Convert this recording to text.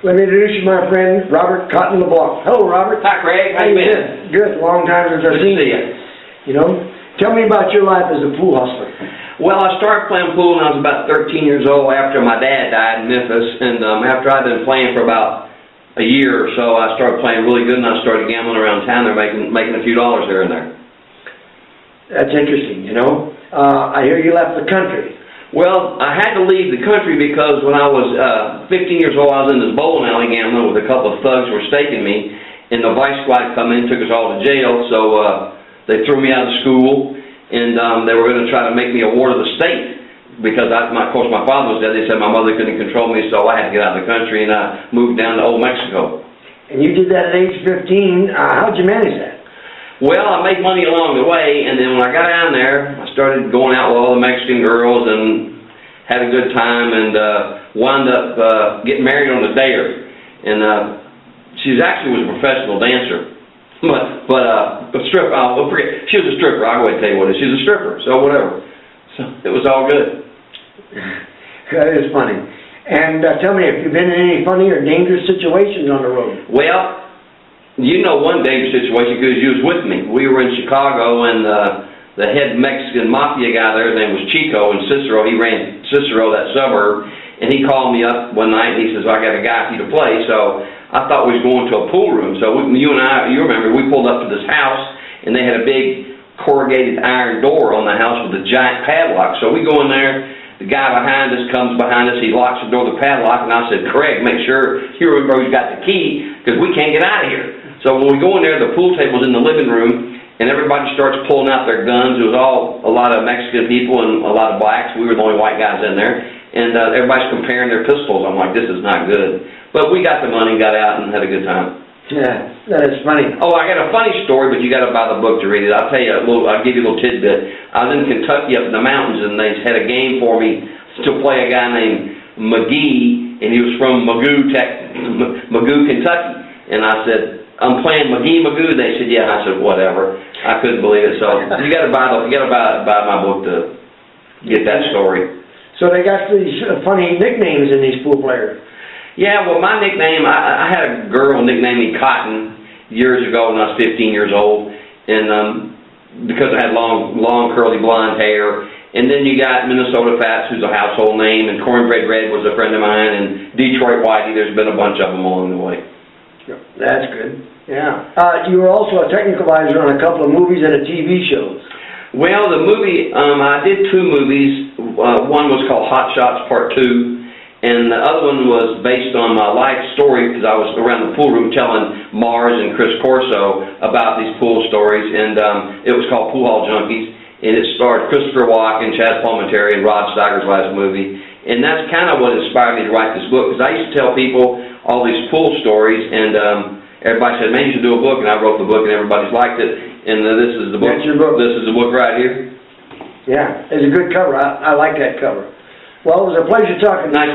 Let me introduce you, my friend, Robert Cotton LeBlanc. Hello, Robert. Hi, Craig. How you been? Good. Long time since I've seen Good to see you. you. You know, tell me about your life as a pool hustler. Well, I started playing pool when I was about 13 years old after my dad died in Memphis, and after I'd been playing for about a year or so, I started playing really good, and I started gambling around town there, making a few dollars here and there. That's interesting, you know. I hear you left the country. Well, I had to leave the country because when I was 15 years old, I was in this bowling alley gambling with a couple of thugs who were staking me, and the vice squad come in and took us all to jail, so they threw me out of school, and they were going to try to make me a ward of the state because, of course, my father was dead. They said my mother couldn't control me, so I had to get out of the country, and I moved down to Old Mexico. And you did that at age 15. How'd you manage that? Well, I made money along the way, and then when I got down there, I started going out with all the Mexican girls and had a good time, and wound up getting married on the dare. And she was a professional dancer, but a stripper. I'll forget. She was a stripper. I won't tell you what it is. She was a stripper, so whatever. So it was all good. That is funny. And tell me, have you been in any funny or dangerous situations on the road? Well, you know one dangerous situation because you was with me. We were in Chicago, and the head Mexican mafia guy there, his name was Chico, and Cicero, he ran Cicero, that suburb, and he called me up one night, and he says, well, I got a guy for you to play. So I thought we was going to a pool room. So you and I, you remember, we pulled up to this house, and they had a big corrugated iron door on the house with a giant padlock. So we go in there. The guy behind us comes behind us. He locks the door with the padlock, and I said, Craig, make sure you remember who's got the key, because we can't get out of here. So when we go in there, the pool table's in the living room, and everybody starts pulling out their guns. It was a lot of Mexican people and a lot of blacks. We were the only white guys in there, and everybody's comparing their pistols. I'm like, this is not good. But we got the money, got out, and had a good time. Yeah, that is funny. Oh, I got a funny story, but you got to buy the book to read it. I'll tell you I'll give you a little tidbit. I was in Kentucky up in the mountains, and they had a game for me to play a guy named McGee, and he was from Magoo, Kentucky. And I said, I'm playing Magoo. They said, yeah. I said, whatever. I couldn't believe it. So you got to buy my book to get that story. So they got these funny nicknames in these pool players. Yeah, well, my nickname, I had a girl nicknamed me Cotton years ago when I was 15 years old, and because I had long curly blonde hair. And then you got Minnesota Fats, who's a household name, and Cornbread Red was a friend of mine, and Detroit Whitey. There's been a bunch of them along the way. That's good. Yeah. You were also a technical advisor on a couple of movies and TV shows. Well, the movie, I did two movies. One was called Hot Shots Part 2. And the other one was based on my life story because I was around the pool room telling Mars and Chris Corso about these pool stories. And it was called Pool Hall Junkies. And it starred Christopher Walken, Chaz Palminteri, and Rod Steiger's last movie. And that's kind of what inspired me to write this book. Because I used to tell people all these pool stories. And everybody said, man, you should do a book. And I wrote the book, and everybody's liked it. And this is the book. That's your book. This is the book right here. Yeah, it's a good cover. I like that cover. Well, it was a pleasure talking to you. Nice.